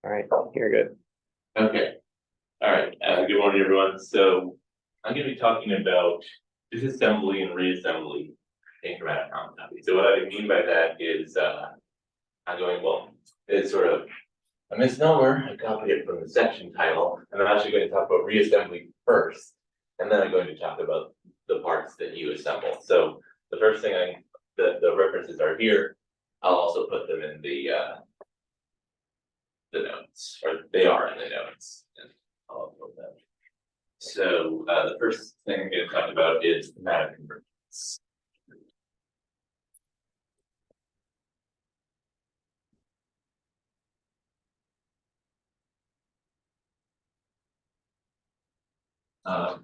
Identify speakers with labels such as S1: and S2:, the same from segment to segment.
S1: All right, you're good.
S2: Okay. All right. Good morning, everyone. So I'm going to be talking about disassembly and reassembly in chromatic homotopy. So what I mean by that is it's sort of a misnomer. I copied it from the section title, and I'm actually going to talk about reassembly first, and then I'm going to talk about the parts that you assemble. So the first thing the references are here. I'll also put them in the notes, or they are in the notes. And I'll upload them. So the first thing I'm going to talk about is chromatic convergence.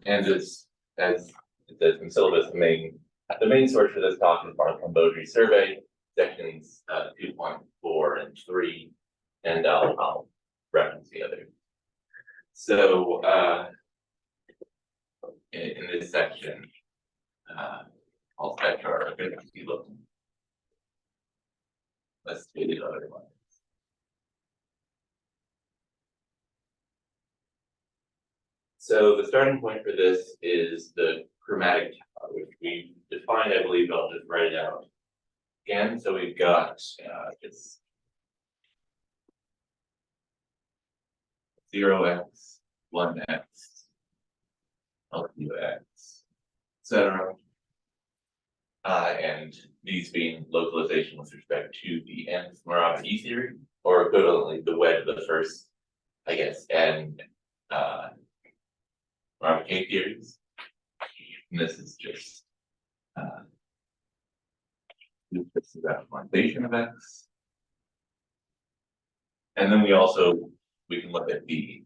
S2: And as it says in syllabus, the main source for this talk is Barthel Beaudry survey, sections 2.4 and 3, and I'll reference the other. So in this section, all spectra are going to be looking. Let's do the other one. So the starting point for this is the chromatic tower, which we defined, I believe. I'll just write it out again. So we've got it's 0x, 1x, LQX, etc. And these being localization with respect to the nth Chromatic E theory, or equivalently the wedge of the first, I guess, and Chromatic K theories. And this is just this is rationalization of x. And then we can look at the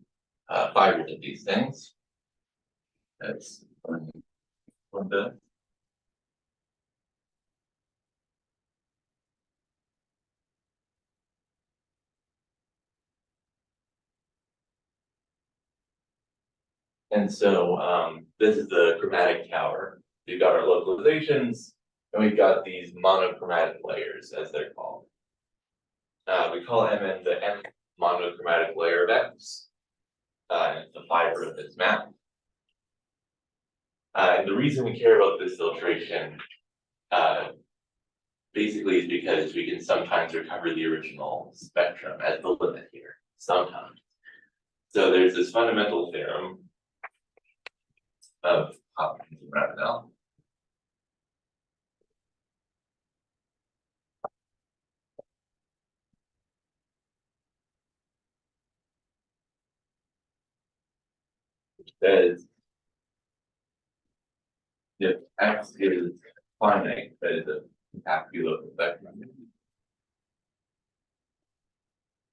S2: fibers of these things. That's one bit. And so this is the chromatic tower. We've got our localizations, and we've got these monochromatic layers, as they're called. We call Mn the nth monochromatic layer of X, and it's the fiber of this map. And the reason we care about this filtration basically is because we can sometimes recover the original spectrum as the limit here, sometimes. So there's this fundamental theorem of Hopkins and Ravenel. Which says if X is finite, that is a happy local spectrum,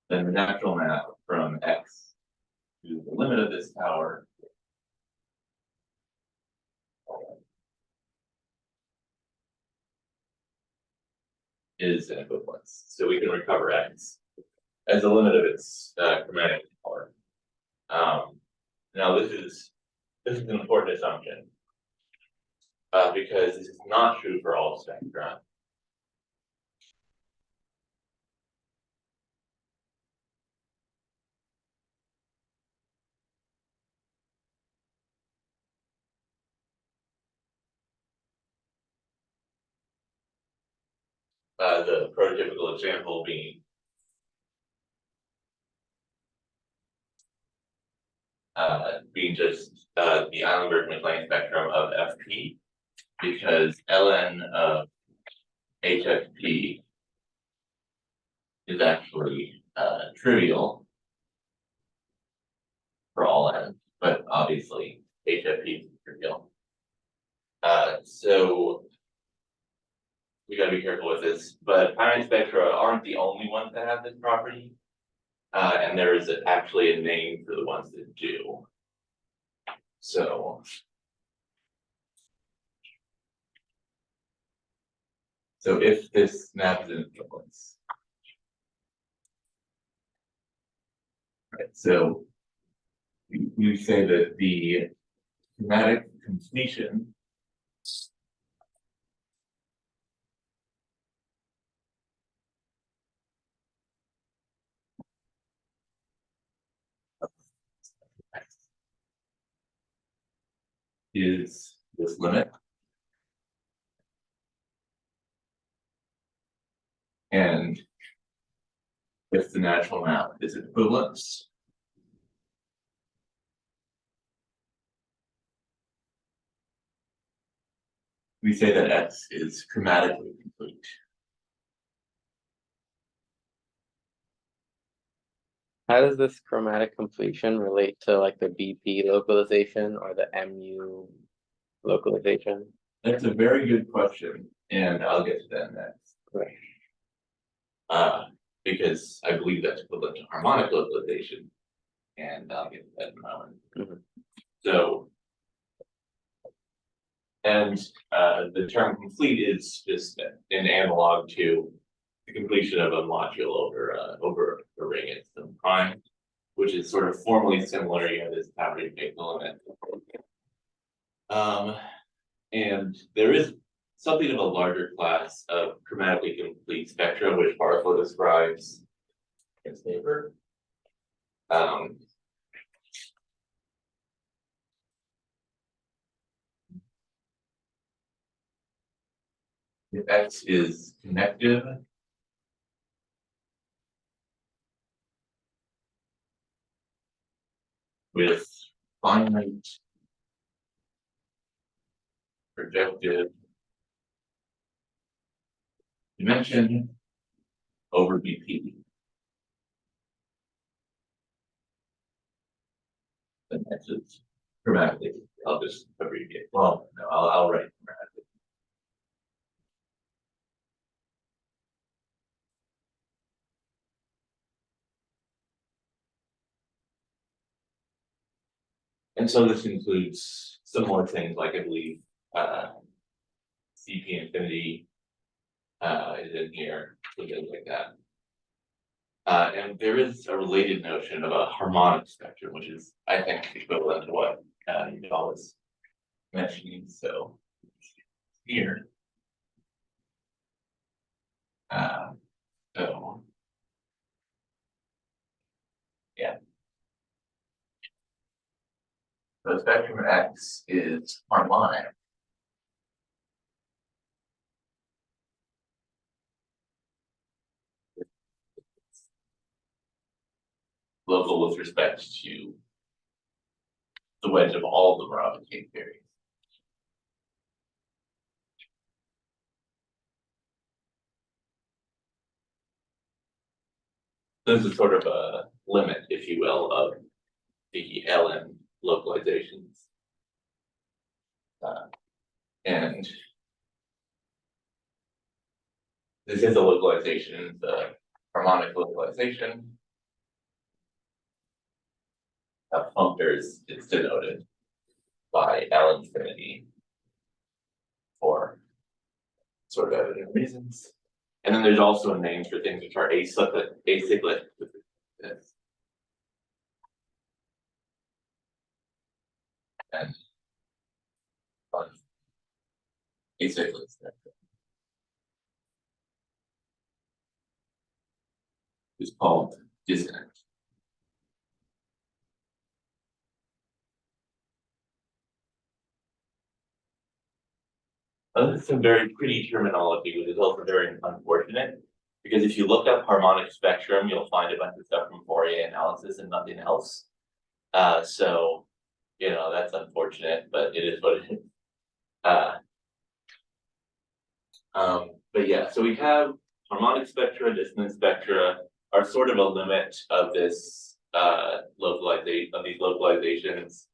S2: then the natural map from X to the limit of this tower is an equivalence. So we can recover X as the limit of its chromatic tower. Now this is an important assumption because this is not true for all spectra. The prototypical example being just the Eilenberg-MacLane spectrum of FP, because ln of HFP is actually trivial for all n, but obviously HFP is trivial. So we got to be careful with this, but finite spectra aren't the only ones that have this property. And there is actually a name for the ones that do. So if this map is an equivalence, right? So we say that the chromatic completion is this limit. And if the natural map is equivalence, we say that X is chromatically complete.
S1: How does this chromatic completion relate to like the BP localization or the MU localization?
S2: That's a very good question, and I'll get to that next.
S1: Right.
S2: Because I believe that's equivalent to harmonic localization, and I'll get to that in a moment.
S1: Mhm.
S2: So, and the term complete is just an analog to the completion of a module over a ring at some prime, which is sort of formally similar. You have this cavity big limit. And there is something of a larger class of chromatically complete spectra, which Barthel describes in his paper. If X is connective, with finite projective dimension over BP, then X is chromatically. I'll just abbreviate. Well, no, I'll write chromatically. And so this includes some more things like I believe CP infinity is in here, things like that. And there is a related notion of a harmonic spectrum, which is, I think, equivalent to what you was mentioning. So here, so yeah, the spectrum X is harmonic. Local with respect to the wedge of all the Morava-Tate theories. This is sort of a limit, if you will, of the LM localizations. And this is a localization, the harmonic localization. Functors is denoted by L infinity for sort of evident reasons. And then there's also names for things which are acyclic with this. And acyclic spectrum is called dissonant. This is some very pretty terminology, which is also very unfortunate, because if you look up harmonic spectrum, you'll find a bunch of stuff from Fourier analysis and nothing else. So, you know, that's unfortunate, but it is what it is. But yeah, so we have harmonic spectra, dissonant spectra are sort of a limit of this localization of these localizations.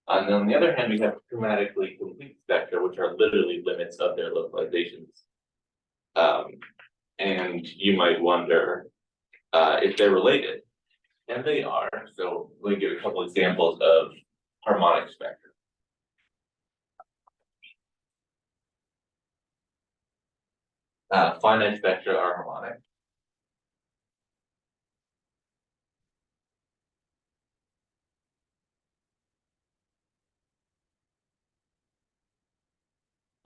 S2: And then on the other hand, we have chromatically complete spectra, which are literally limits of their localizations. And you might wonder if they're related, and they are. So let me give a couple examples of harmonic spectra. Finite spectra are harmonic.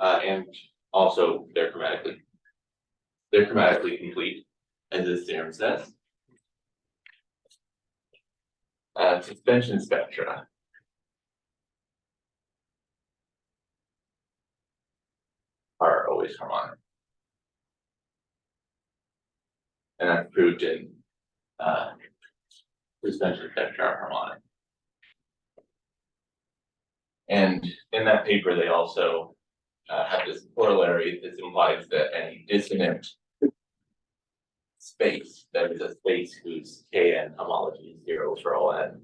S2: And also they're chromatically complete, as this theorem says. Suspension spectra always harmonic. And that's proved in suspension spectra are harmonic. And in that paper, they also have this corollary. This implies that any dissonant space, that is a space whose Kn homology is 0 for all n.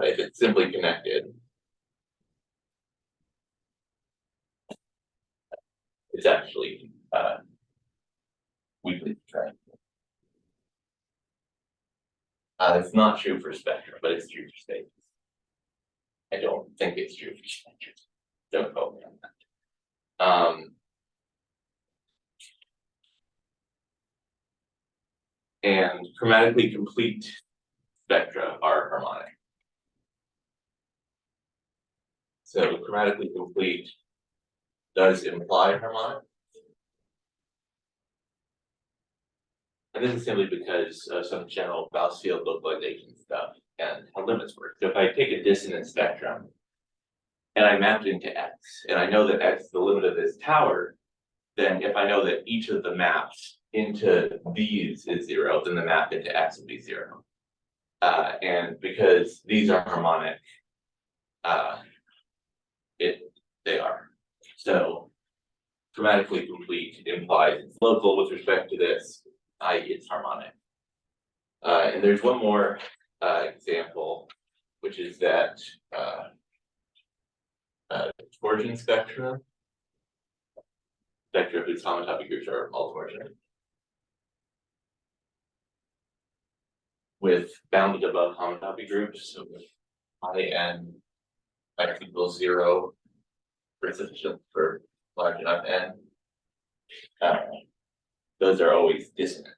S2: If it's simply connected, it's actually weakly contracted. It's not true for spectra, but it's true for spaces. I don't think it's true for spectra. Don't quote me on that. And chromatically complete spectra are harmonic. So chromatically complete does imply harmonic. And this is simply because of some general Gauss field localization stuff and how limits work. So if I take a dissonant spectrum and I map it into X, and I know that X is the limit of this tower, then if I know that each of the maps into these is 0, then the map into X will be 0. And because these are harmonic, they are. So chromatically complete implies it's local with respect to this, i.e. it's harmonic. And there's one more example, which is that torsion spectra whose homotopy groups are all torsion, with bounded above homotopy groups, so with n X equals 0 for sufficient for large enough n. Those are always dissonant.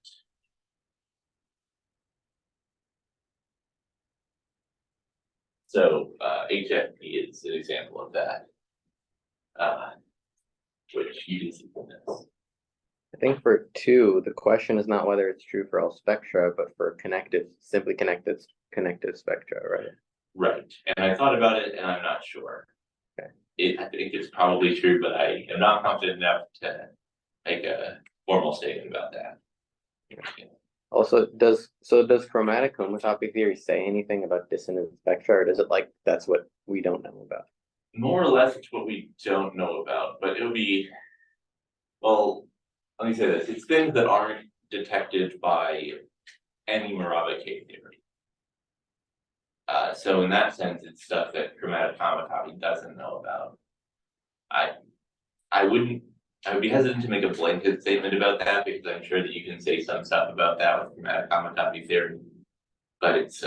S2: So HFP is an example of that, which you can see from this.
S1: I think for 2, the question is not whether it's true for all spectra, but for simply connected spectra, right?
S2: Right. And I thought about it and I'm not sure.
S1: Okay.
S2: I think it's probably true, but I am not confident enough to make a formal statement about that.
S1: Also, does chromatic homotopy theory say anything about dissonant spectra, or does it that's what we don't know about?
S2: More or less it's what we don't know about, but it would be, well, let me say this, it's things that aren't detected by any Morava K theory. So in that sense, it's stuff that chromatic homotopy doesn't know about. I would be hesitant to make a blanket statement about that because I'm sure that you can say some stuff about that with chromatic homotopy theory, but it's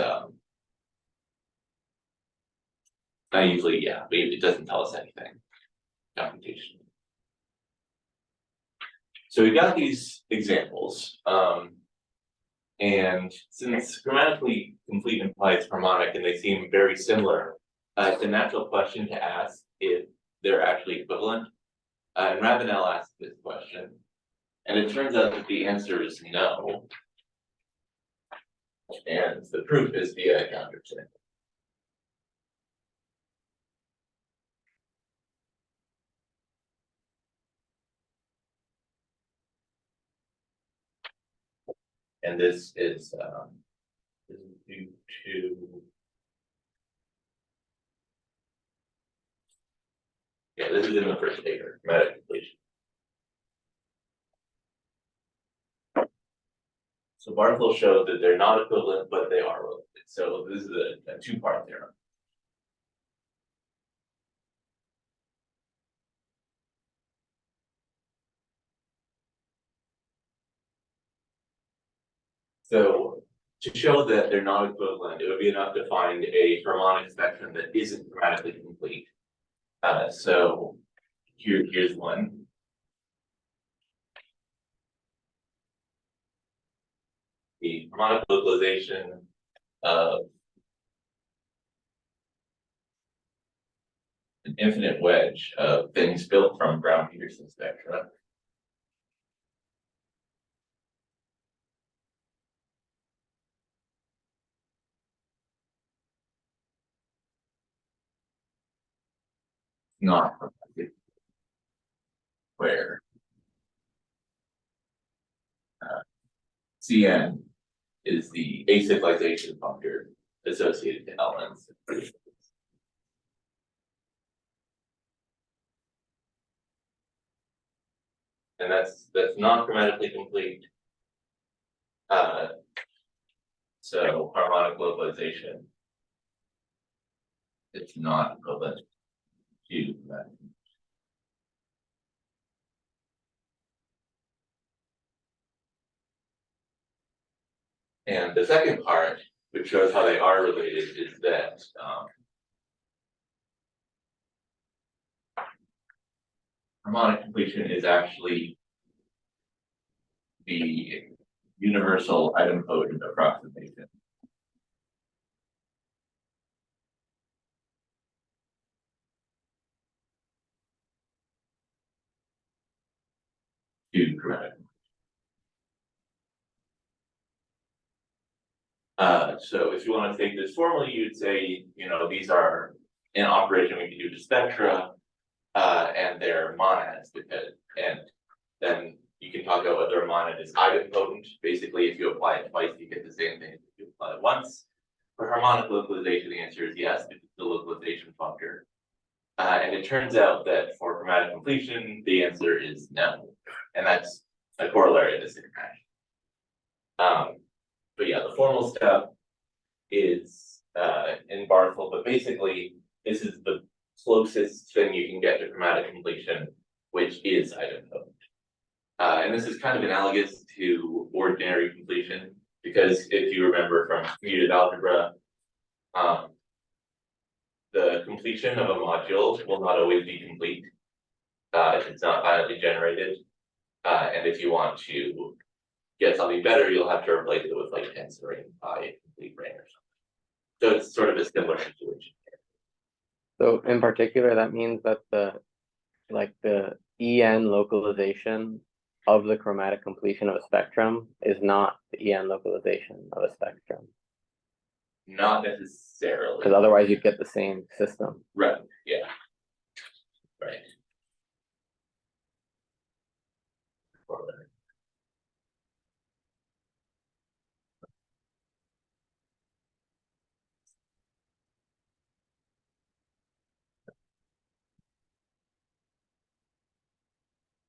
S2: naively, yeah, but it doesn't tell us anything computationally. So we got these examples, and since grammatically complete implies harmonic and they seem very similar, it's a natural question to ask if they're actually equivalent. And Ravenel asked this question, and it turns out that the answer is no. And the proof is via counterexample. And this is due to, yeah, this is in the first paper, chromatic completion. So Barthel showed that they're not equivalent, but they are related. So this is a two-part theorem. So to show that they're not equivalent, it would be enough to find a harmonic spectrum that isn't chromatically complete. So here's one. The harmonic localization of an infinite wedge of things built from Brown-Peterson spectra. not chromatic, where Cn is the acyclization functor associated to elements. And that's not chromatically complete. So harmonic localization, it's not equivalent to chromatic. And the second part, which shows how they are related, is that harmonic completion is actually the universal idempotent approximation. To chromatic. So if you want to take this formally, you'd say, you know, these are an operation we can do to spectra, and they're monads, and then you can talk about whether a monad is idempotent. Basically, if you apply it twice, you get the same thing if you apply it once. For harmonic localization, the answer is yes, it's the localization functor. And it turns out that for chromatic completion, the answer is no. And that's a corollary of this interaction. But yeah, the formal step is in Barthel, but basically this is the closest thing you can get to chromatic completion, which is idempotent. And this is kind of analogous to ordinary completion, because if you remember from commuted algebra, the completion of a module will not always be complete if it's not finitely generated. And if you want to get something better, you'll have to replace it with like tensoring by a complete ring or something. So it's sort of a similar situation.
S1: So in particular, that means that the EN localization of the chromatic completion of a spectrum is not the EN localization of a spectrum.
S2: Not necessarily.
S1: Because otherwise you'd get the same system.
S2: Right, yeah. Right.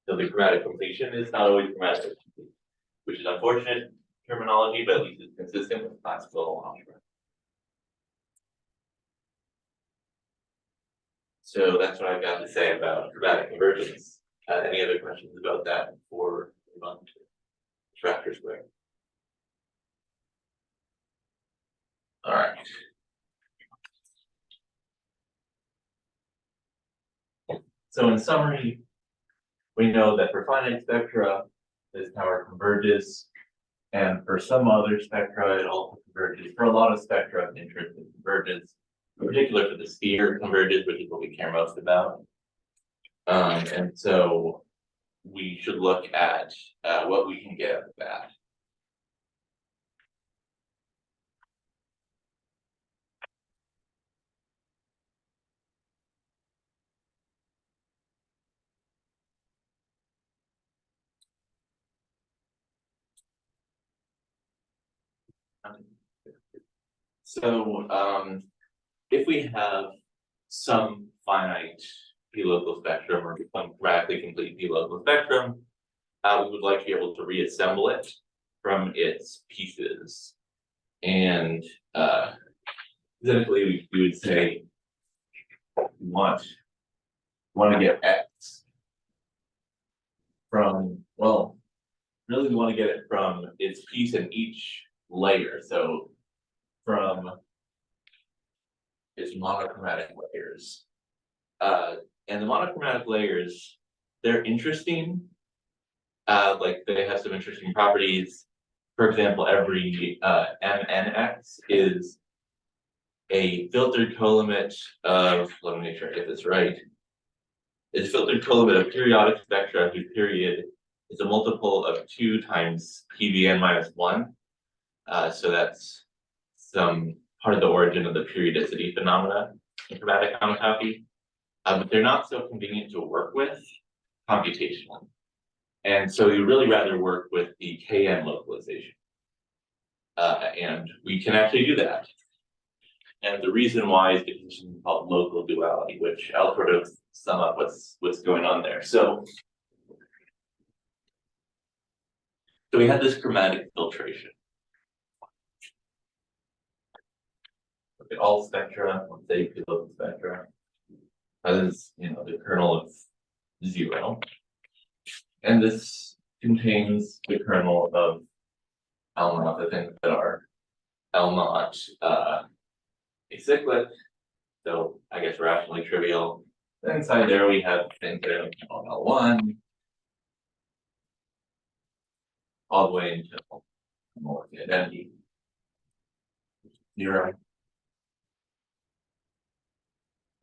S2: So the chromatic completion is not always chromatic complete, which is unfortunate terminology, but at least it's consistent with classical algebra. So that's what I've got to say about chromatic convergence. Any other questions about that before we move on to Schrachter square? All right. So in summary, we know that for finite spectra, this power converges, and for some other spectra, it also converges. For a lot of spectra of interest, it converges. In particular, for the sphere converges, which is what we care most about. And so we should look at what we can get out of that. So if we have some finite p-local spectrum or some radically complete p-local spectrum, we would like to be able to reassemble it from its pieces. And specifically, we would say we want to get X from, well, really we want to get it from its piece in each layer. So from its monochromatic layers. And the monochromatic layers, they're interesting. Like they have some interesting properties. For example, every MNX is a filtered colimit of, let me make sure I get this right. It's filtered colimit of periodic spectra whose period is a multiple of 2 times PVN minus 1. So that's some part of the origin of the periodicity phenomena in chromatic homotopy. but they're not so convenient to work with computationally. And so we really rather work with the KN localization. And we can actually do that. And the reason why is because it's something called local duality, which I'll sort of sum up what's going on there. So we had this chromatic filtration. Look at all spectra, let's say if you look at spectra. That is, the kernel of 0. And this contains the kernel of L naught, the things that are L naught acyclic, so I guess rationally trivial. Then inside there we have things that are L1 all the way until the identity 0.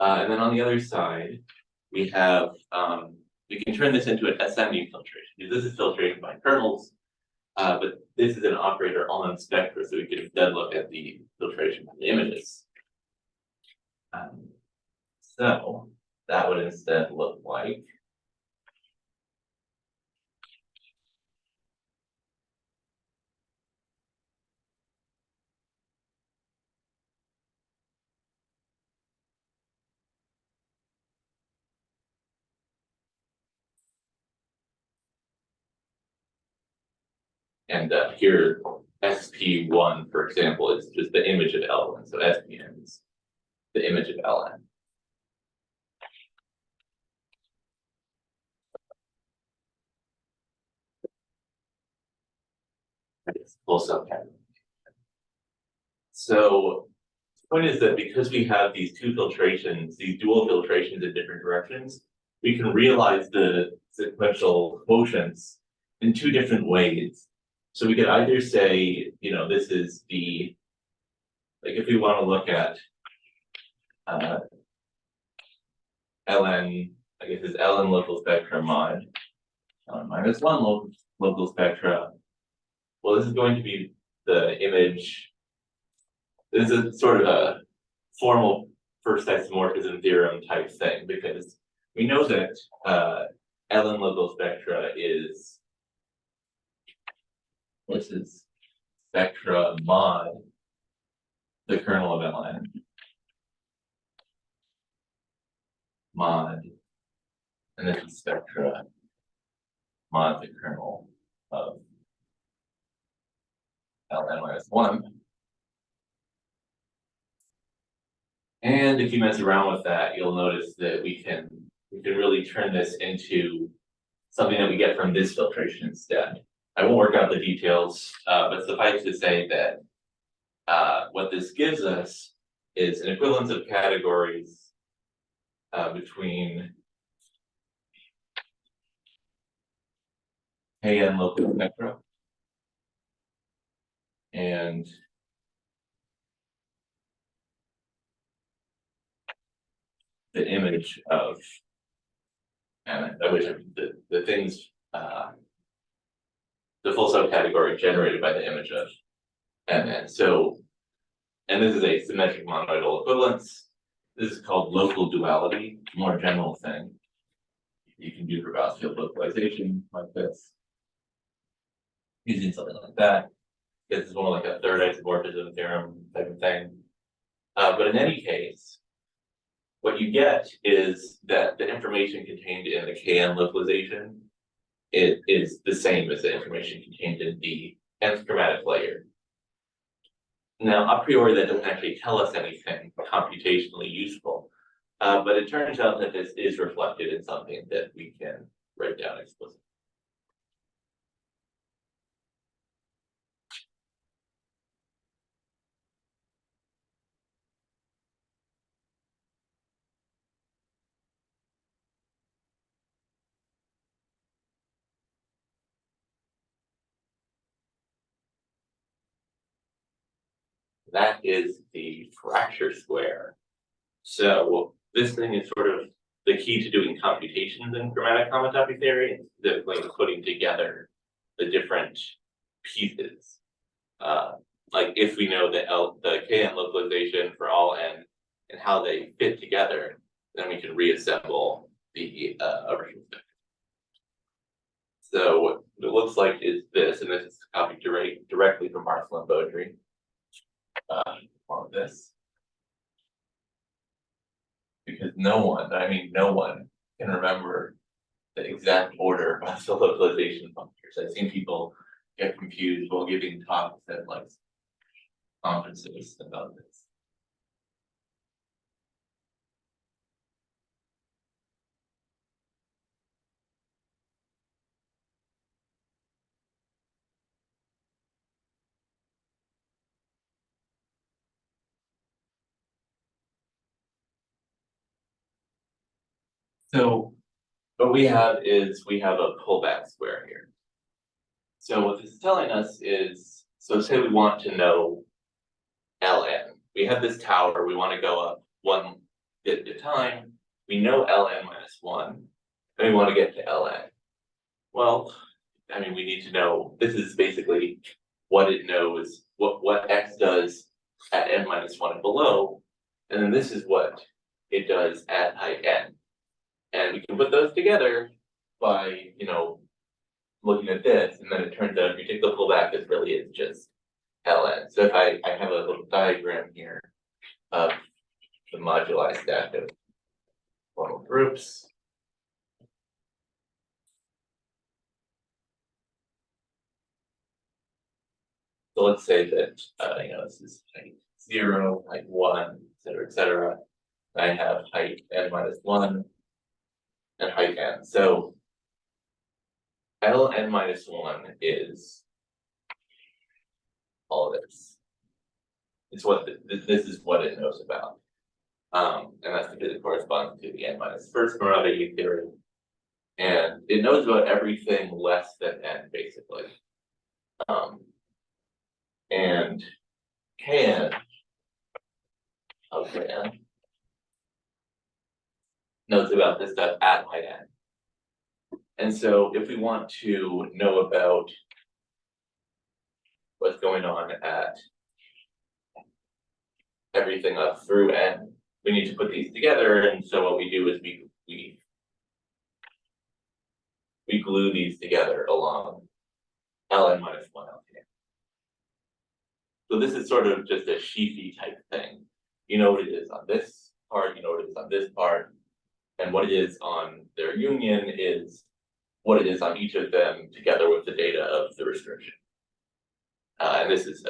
S2: And then on the other side, we have we can turn this into an SMU filtration. This is filtration by kernels, but this is an operator on spectra, so we can then look at the filtration by the images. So that would instead look like and here SP1, for example, is just the image of L1. So SPN is the image of LN. Full subcategory. So the point is that because we have these two filtrations, these dual filtrations in different directions, we can realize the sequential quotients in two different ways. So we could either say, this is the, like if we want to look at ln, I guess is ln local spectra mod ln -1 local spectra. Well, this is going to be the image. This is sort of a formal first isomorphism theorem type thing, because we know that ln local spectra is, this is spectra mod the kernel of ln mod, and this is spectra mod the kernel of ln-1. And if you mess around with that, you'll notice that we can really turn this into something that we get from this filtration instead. I won't work out the details, but suffice to say that what this gives us is an equivalence of categories between KN local spectra and the image of, and I wish the things, the full subcategory generated by the image of, and this is a symmetric monoidal equivalence. This is called local duality, more general thing. You can do for Gauss field localization like this, using something like that. This is more like a third isomorphism theorem type of thing. But in any case, what you get is that the information contained in the KN localization, it is the same as the information contained in the nth chromatic layer. Now, a priori, that doesn't actually tell us anything computationally useful, but it turns out that this is reflected in something that we can write down explicitly. That is the fracture square. So this thing is sort of the key to doing computations in chromatic homotopy theory, specifically putting together the different pieces. Like if we know the KN localization for all n and how they fit together, then we can reassemble the original vector. So what it looks like is this, and this is copied directly from Barthel Beaudry. On this. Because no one can remember the exact order of the localization functors. I've seen people get confused while giving talks at like conferences about this. So what we have is we have a pullback square here. So what this is telling us is, so say we want to know Ln. We have this tower, we want to go up one bit at a time. We know Ln minus 1, and we want to get to Ln. Well, I mean, we need to know, this is basically what it knows, what x does at n minus 1 and below, and then this is what it does at height n. And we can put those together by, looking at this, and then it turns out if you take the pullback, it really is just Ln. So if I have a little diagram here of the moduli stack of formal groups. So let's say that, this is height 0, height 1, et cetera. I have height n minus 1 and height n. So Ln minus 1 is all of this. It's what this is what it knows about. And that's because it corresponds to the n minus first Chromatic theory. And it knows about everything less than n, basically. And Kn of Kn knows about this stuff at height n. And so if we want to know about what's going on at everything up through n, we need to put these together. And so what we do is we glue these together along Ln minus 1 Ln. So this is sort of just a sheafy type thing. You know what it is on this part, you know what it is on this part, and what it is on their union is what it is on each of them together with the data of the restriction. And this is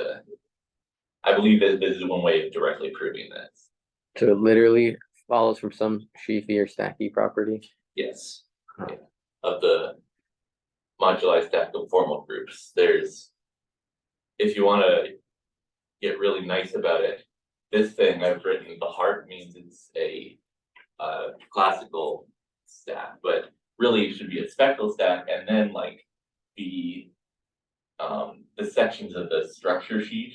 S2: I believe that this is one way of directly proving this.
S1: So it literally follows from some sheafy or stacky property?
S2: Yes. Yeah. Of the moduli stack of formal groups. There's, if you want to get really nice about it, this thing I've written, the heart, means it's a classical stack, but really it should be a spectral stack, and then like the sections of the structure sheet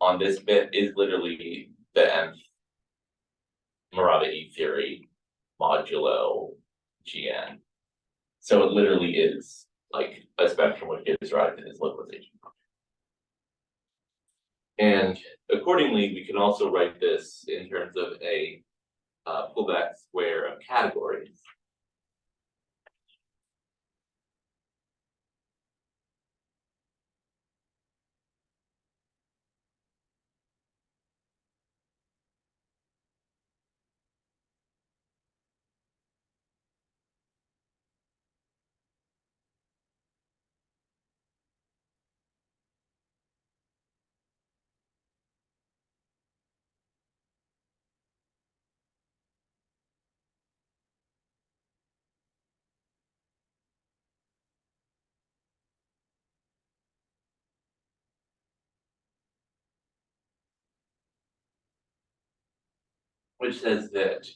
S2: on this bit is literally the nth Morava theory modulo Gn. So it literally is like a spectrum which gives rise to this localization. And accordingly, we can also write this in terms of a pullback square of categories. Which says that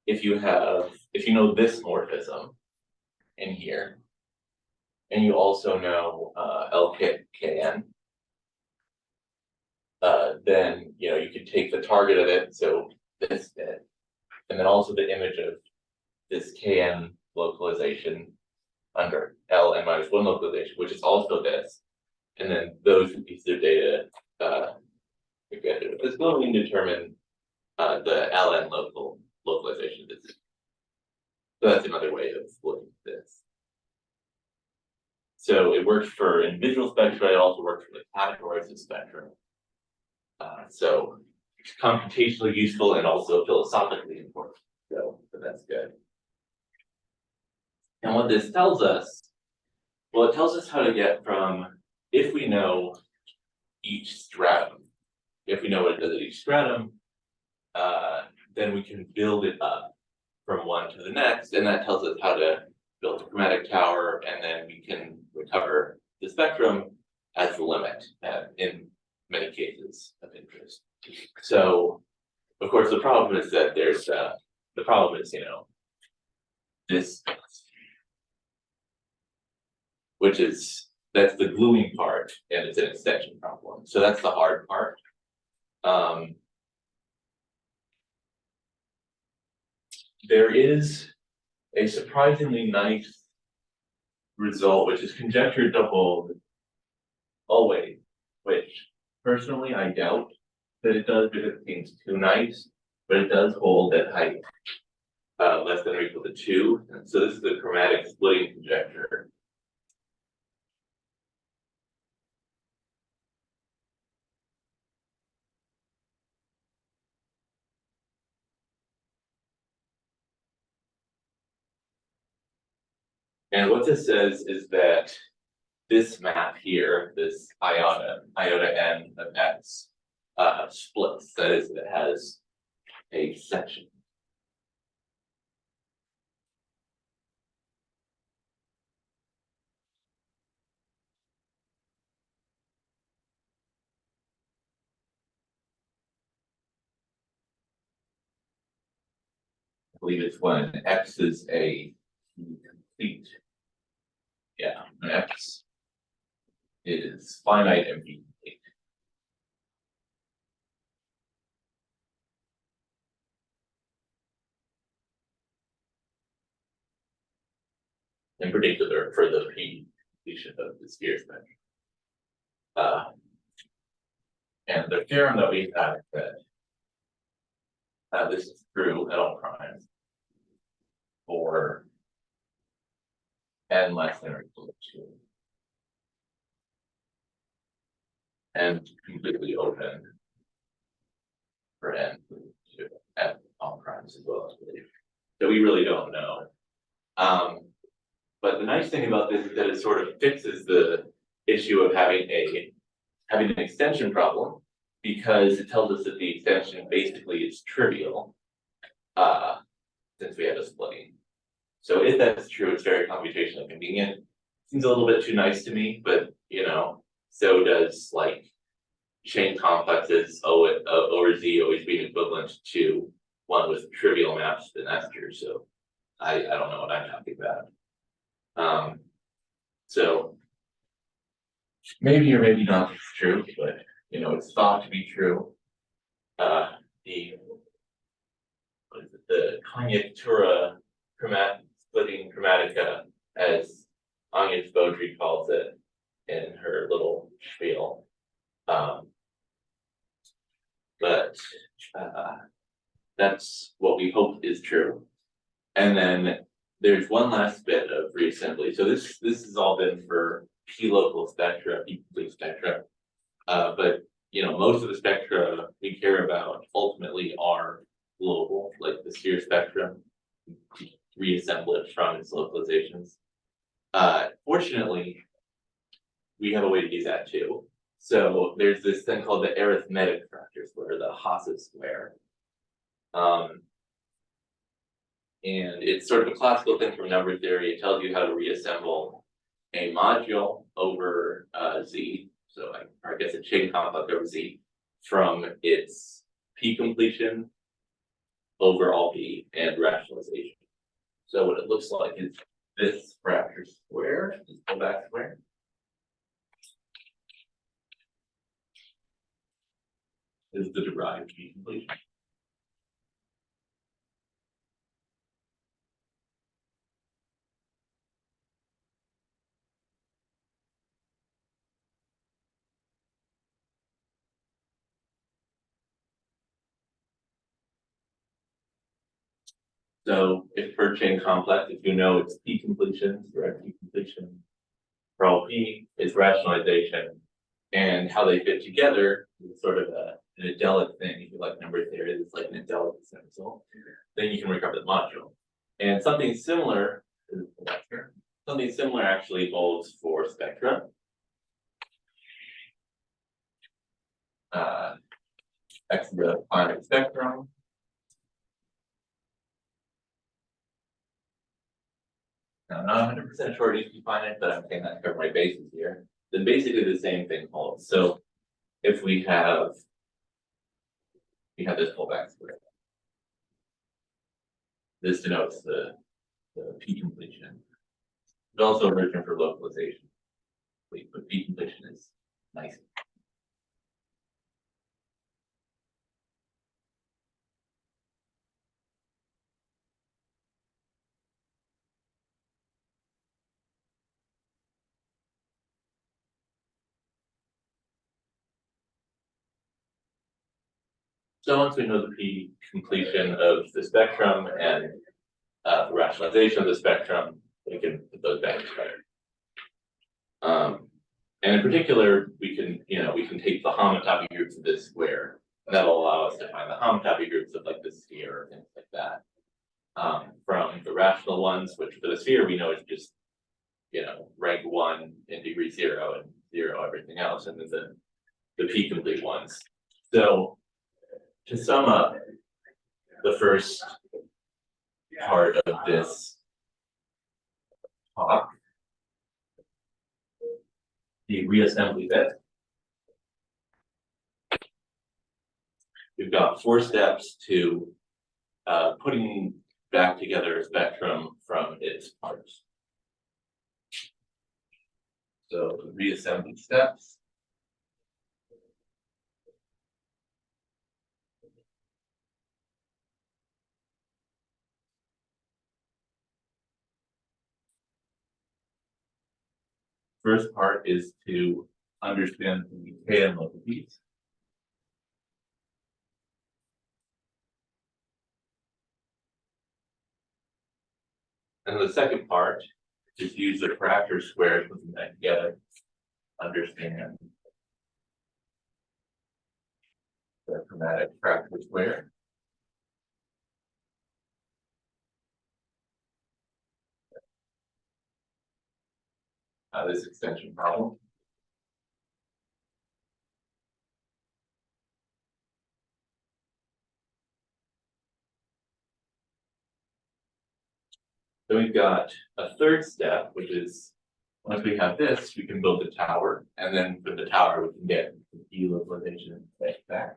S2: if you know this morphism in here, and you also know LKN, then you could take the target of it, so this bit, and then also the image of this KN localization under Ln minus 1 localization, which is also this, and then those pieces of data it's going to determine the LN localization distance. So that's another way of looking at this. So it works for individual spectra, it also works for the categories of spectrum. So it's computationally useful and also philosophically important. So that's good. And what this tells us, well, it tells us how to get from, if we know each stratum, if we know what it does at each stratum, then we can build it up from one to the next, and that tells us how to build a chromatic tower, and then we can recover the spectrum as the limit in many cases of interest. So, of course, the problem is that there's the problem is, this, which is that's the gluing part, and it's an extension problem. So that's the hard part. There is a surprisingly nice result, which is conjectured to hold always, which personally I doubt that it does because it seems too nice, but it does hold at height less than or equal to 2. And so this is the chromatic splitting conjecture. And what this says is that this map here, this iota n of x, splits. That is, it has a section. I believe it's when x is a complete, yeah, when x is finite and b complete. In particular, for the p completion of the sphere spectrum. And the theorem that we have that this is true at all primes for n less than or equal to 2. And completely open for n to at all primes as well, I believe. So we really don't know. But the nice thing about this is that it sort of fixes the issue of having an extension problem, because it tells us that the extension basically is trivial, since we have a splitting. So if that's true, it's very computationally convenient. Seems a little bit too nice to me, but so does like chain complexes over Z always being equivalent to one with trivial maps, then that's true. So I don't know what I'm talking about. So maybe or maybe not it's true, but it's thought to be true. The conjectura splitting chromatica, as Agnes Beaudry calls it in her little spiel. But that's what we hope is true. And then there's one last bit of reassembly. So this has all been for p local spectra, p complete spectra. But most of the spectra we care about ultimately are global, like the sphere spectrum, reassemble it from its localizations. Fortunately, we have a way to do that too. So there's this thing called the arithmetic fracture square, the Hasse square. And it's sort of a classical thing from number theory. It tells you how to reassemble a module over Z, so I guess a chain complex over Z, from its P completion over all P and rationalization. So what it looks like is this fracture square, this pullback square. Is the derived P completion. So if per chain complex, if you know its P completions, direct P completion for all P, its rationalization, and how they fit together is sort of an adelic thing. If you like number theory, it's like an adelic stencil. Then you can recover the module. And something similar actually holds for spectra. X is the finite spectrum. Now, I'm not 100% sure it needs to be finite, but I'm saying that to cover my bases here. Then basically the same thing holds. So if we have this pullback square. This denotes the P completion. It's also a version for localization. But P completion is nice. So once we know the P completion of the spectrum and the rationalization of the spectrum, we can put those back together. And in particular, we can take the homotopy groups of this square. And that'll allow us to find the homotopy groups of like the sphere or things like that. From the rational ones, which for the sphere we know is just rank 1 in degree 0 and 0 everything else, and then the P complete ones. So to sum up the first part of this talk, the reassembly bit. We've got 4 steps to putting back together a spectrum from its parts. So the reassembly steps. First part is to understand the K and locates. And the second part is to use the parameter squares, put them back together, understand the chromatic parameter square. This extension problem. Then we've got a third step, which is once we have this, we can build a tower, and then from the tower we can get the delocalization back.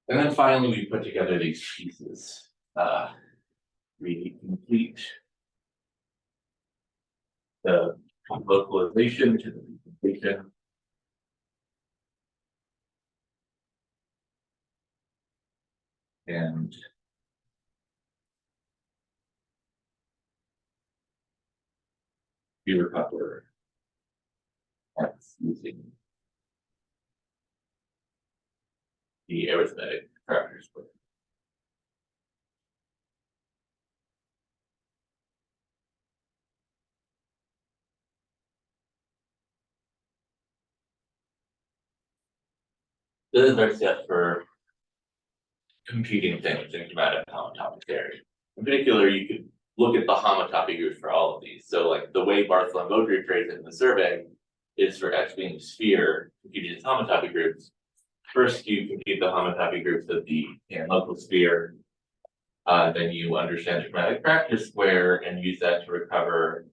S2: And then finally, we put together these pieces. We complete the localization to the completion. And we recover X using the arithmetic parameter square. This is our step for computing things in chromatic homotopy theory. In particular, you could look at the homotopy groups for all of these. So like the way Barthel Beaudry phrased it in the survey is for X being a sphere, computing its homotopy groups. First, you compute the homotopy groups of the local sphere. Then you understand the chromatic practice square and use that to recover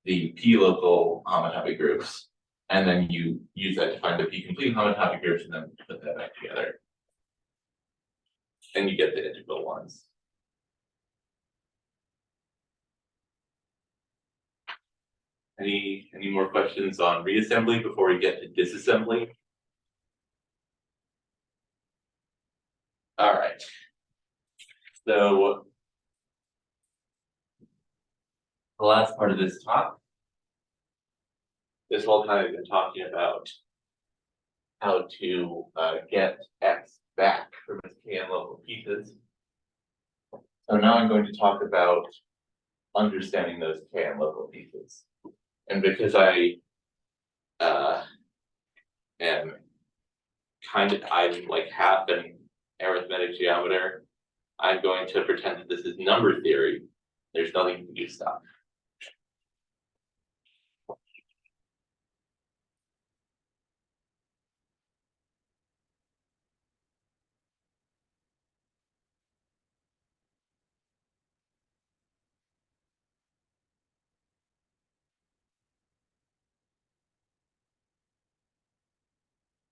S2: the P local homotopy groups. And then you use that to find the P complete homotopy groups and then put that back together. And you get the integral ones. Any more questions on reassembly before we get to disassembly? So the last part of this talk, this whole time I've been talking about how to get X back from its K and local pieces. So now I'm going to talk about understanding those K and local pieces. And because I am I'm like half an arithmetic geometer, I'm going to pretend that this is number theory. There's nothing you can do to stop.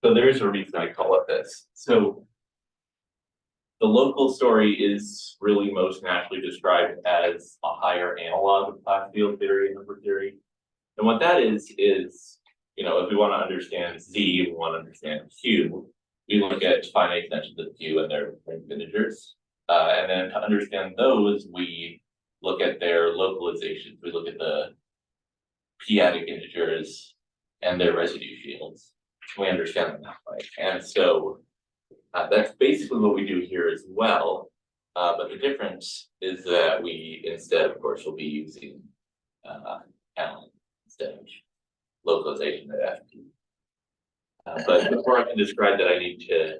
S2: So there is a reason I call it this. So the local story is really most naturally described as a higher analog of class field theory and number theory. And what that is, if we want to understand Z, we want to understand Q, we look at finite extensions of Q and their integers. And then to understand those, we look at their localizations. We look at the p-adic integers and their residue fields. We understand them that way. And so that's basically what we do here as well. But the difference is that we instead, of course, will be using Allen instead of localization at FP. But before I can describe that, I need to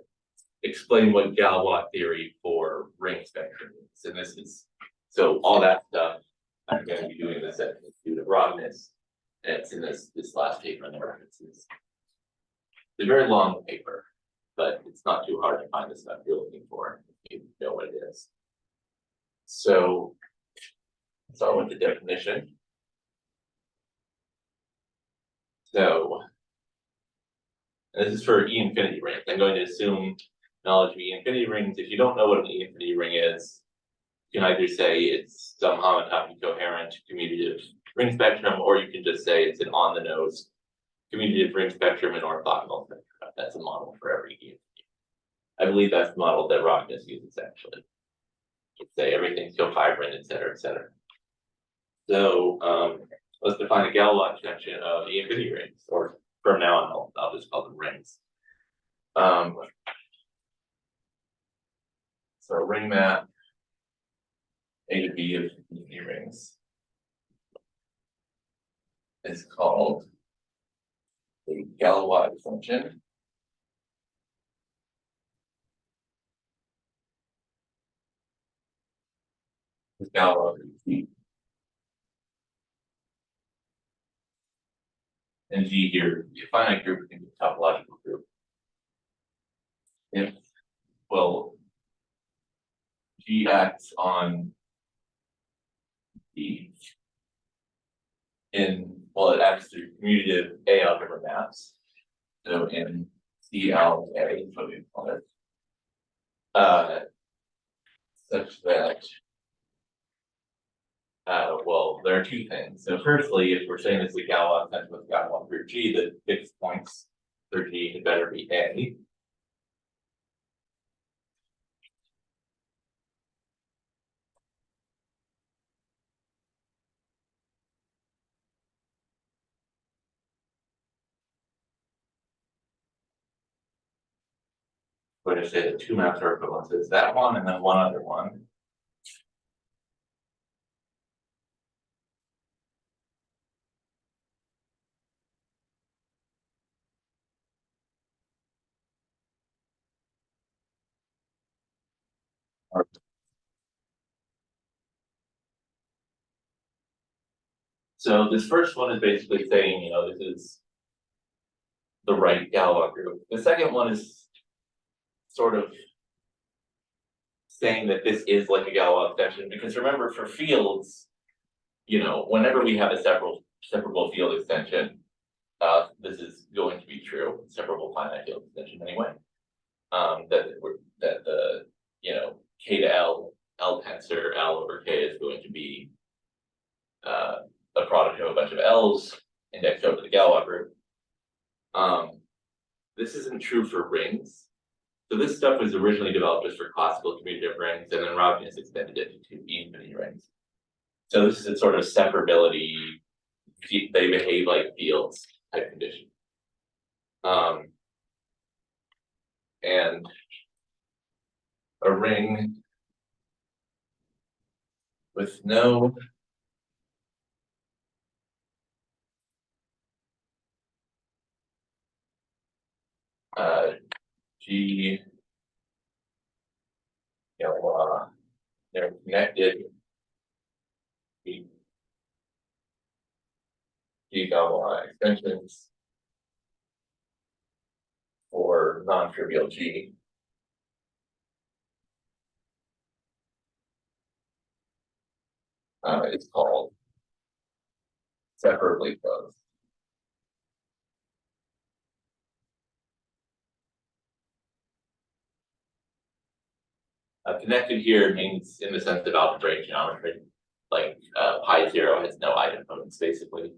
S2: explain what Galois theory for ring spectrum is. And this is, so all that stuff, I'm going to be doing this at the Institute of Rottenness. And it's in this last paper in the references. It's a very long paper, but it's not too hard to find the stuff you're looking for if you know what it is. So, start with the definition. So, this is for E-infinity rings. I'm going to assume knowledge of E-infinity rings. If you don't know what an E-infinity ring is, you can either say it's some homotopy coherent commutative ring spectrum, or you can just say it's an on-the-nose commutative ring spectrum and orthogonal spectrum. That's a model for every E-infinity. I believe that's the model that Rottenness uses actually. You say everything's cofibrant, et cetera, et cetera. So let's define a Galois extension of E-infinity rings, or from now on, I'll just call them rings. So a ring map A to B of infinity rings is called the Galois extension. This Galois G. And G here, the finite group can be a topological group. If, well, G acts on D it acts through commutative A algebra maps. So in CL A is what we call it. Such that there are two things. So firstly, if we're saying this is a Galois extension with Galois through G, the fixed points for G had better be A. We're going to say the two maps are equivalent. So it's that one and then one other one. So this first one is basically saying, this is the right Galois group. The second one is sort of saying that this is like a Galois extension, because remember, for fields, whenever we have a separable field extension, this is going to be true, separable finite field extension anyway. That the K to L tensor L over K is going to be a product of a bunch of L's indexed over the Galois group. This isn't true for rings. So this stuff was originally developed just for classical commutative rings, and then Rognus extended it to E-infinity rings. So this is a sort of separability, they behave like fields type condition. And a ring with no G, they're connected G gamma extensions for non-trivial G. It's called separately closed. Connected here means in the sense of algebraic geometry, like pi zero has no idempotency basically.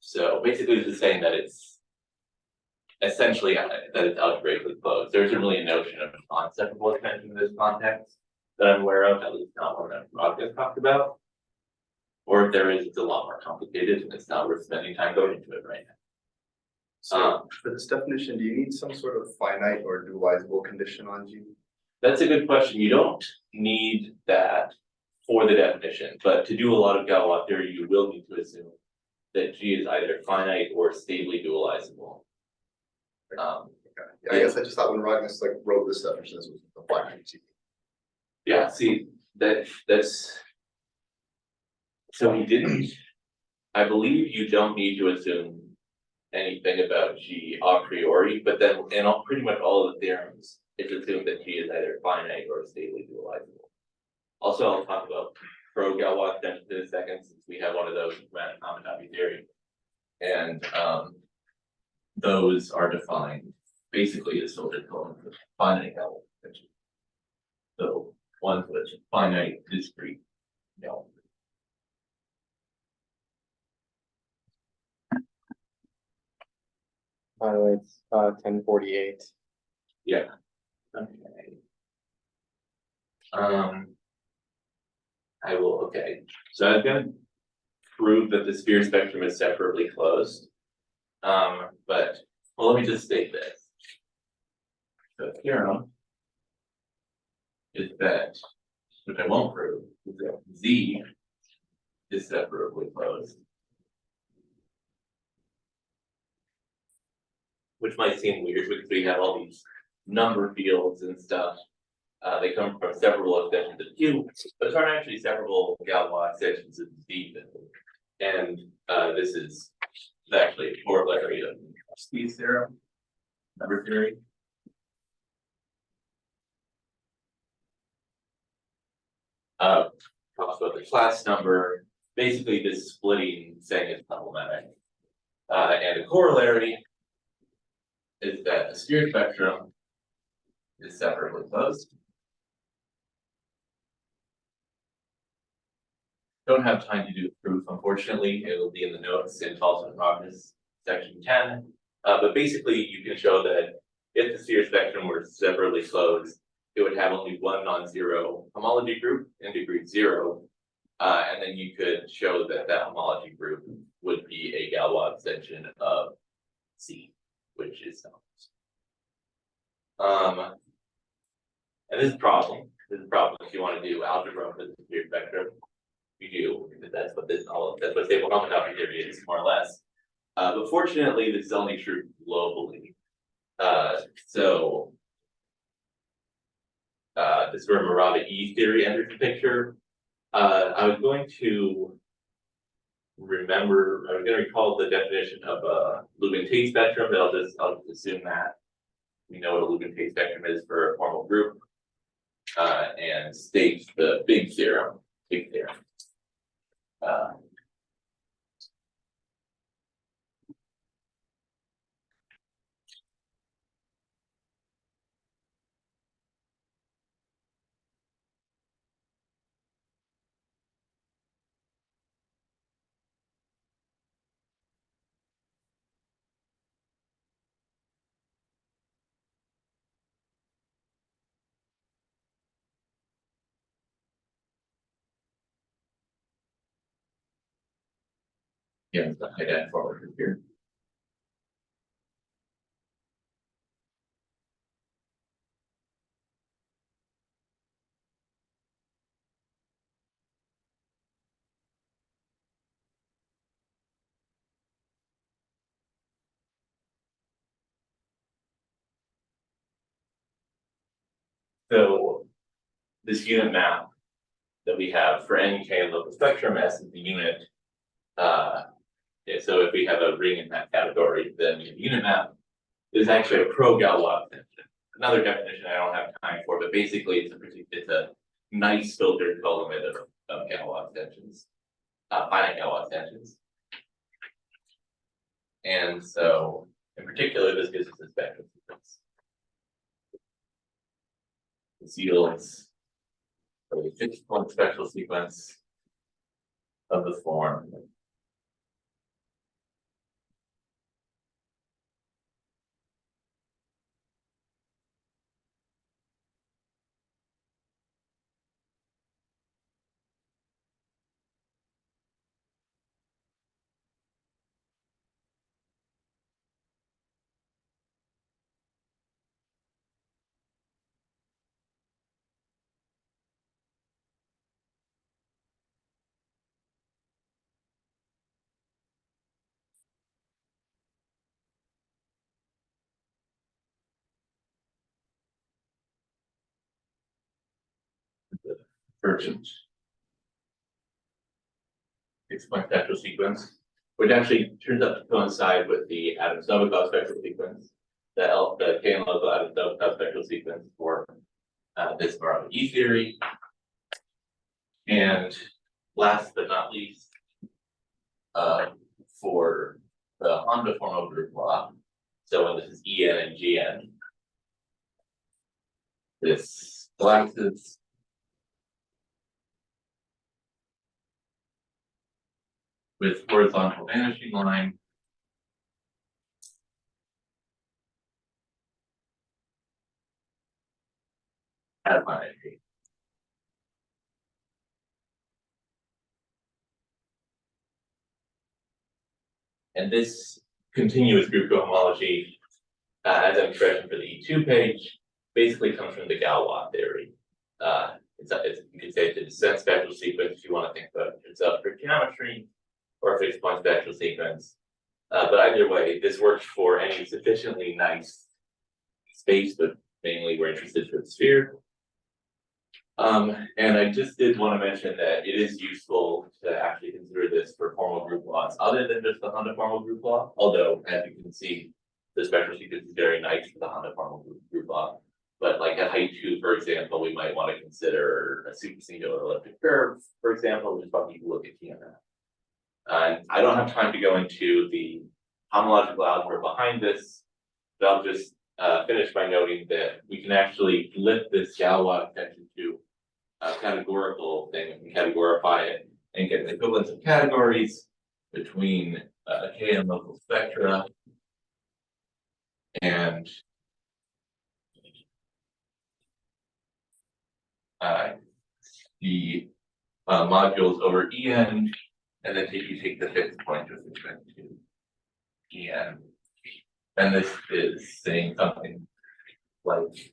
S2: So basically this is saying that it's essentially that it's algebraically closed. There isn't really a notion of non-separable extension in this context that I'm aware of, at least not one that Rob talked about. Or if there is, it's a lot more complicated and it's not worth spending time going into it right now.
S3: So for this definition, do you need some sort of finite or dualizable condition on G?
S2: That's a good question. You don't need that for the definition, but to do a lot of Galois theory, you will need to assume that G is either finite or stably dualizable.
S3: Okay. Yeah, I guess I just thought when Rognus like wrote this definition, this was the finite G.
S2: Yeah, see, that's so he didn't. I believe you don't need to assume anything about G a priori, but then in pretty much all of the theorems, it's assumed that G is either finite or stably dualizable. Also, I'll talk about pro-Galois extensions in a second, since we have one of those in chromatic homotopy theory. And those are defined basically as cylindrical and finite Galois extension. So ones with finite discrete Galois.
S1: By the way, it's 10:48.
S2: Yeah. Okay. I will, okay. So I'm gonna prove that the sphere spectrum is separately closed. But well, let me just state this. The theorem is that, which I won't prove, is that Z is separately closed. Which might seem weird because we have all these number fields and stuff. They come from separable extensions of Q, but those aren't actually separable Galois extensions of Z. And this is actually a corollary of Speed's theorem, number theory. Talks about the class number. Basically, this splitting saying is problematic. And a corollary is that the sphere spectrum is separately closed. Don't have time to do the proof, unfortunately. It will be in the notes in Tolson and Rognus section 10. But basically, you can show that if the sphere spectrum were separately closed, it would have only one non-zero homology group in degree 0. And then you could show that that homology group would be a Galois extension of C, which is not. And this is a problem. This is a problem if you want to do algebra for the sphere spectrum. You do, because that's what that's what stable homotopy theory is, more or less. But fortunately, this is only true globally. This is where Morava E theory enters the picture. I was going to recall the definition of a Lubin-Tate spectrum, but I'll just assume that we know what a Lubin-Tate spectrum is for a formal group, and state the big theorem. Again, the high end forward group here. So this unit map that we have for any K and local spectrum, S is the unit. So if we have a ring in that category, then the unit map is actually a pro-Galois extension. Another definition I don't have time for, but basically it's a nice filtered co-limit of Galois extensions, finite Galois extensions. And so in particular, this gives us a spectrum sequence. This yields a fixed point spectral sequence of the form. Version. Fixed point spectral sequence, which actually turns out to coincide with the Adams-Novikov spectral sequence, the K and local Adams-Novikov spectral sequence for this Barthel Beaudry theory. And last but not least, for the Honda formal group law, so when this is En and Gn, this collapses with horizontal vanishing line at finite T. And this continuous group cohomology, as I'm expressing for the E2 page, basically comes from the Galois theory. You could say it's a descent spectral sequence if you want to think about it itself for geometry, or a fixed point spectral sequence. But either way, this works for any sufficiently nice space, but mainly we're interested for the sphere. And I just did want to mention that it is useful to actually consider this for formal group laws other than just the Honda formal group law. Although, as you can see, the spectral sequence is very nice for the Honda formal group law. But like at height 2, for example, we might want to consider a supersingular elliptic curve, for example, which is what people look at TMF. And I don't have time to go into the homological algebra behind this, but I'll just finish by noting that we can actually lift this Galois extension to a categorical thing and categorify it and get the equivalence of categories between K and local spectra and the modules over En, and then you take the fixed point with respect to En. And this is saying something like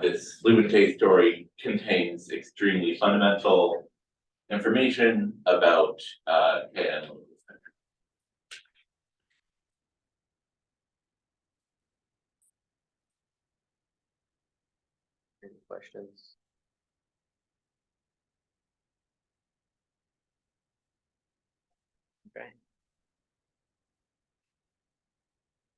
S2: this Lewin-Tay story contains extremely fundamental information about K and local spectra.
S1: Any questions?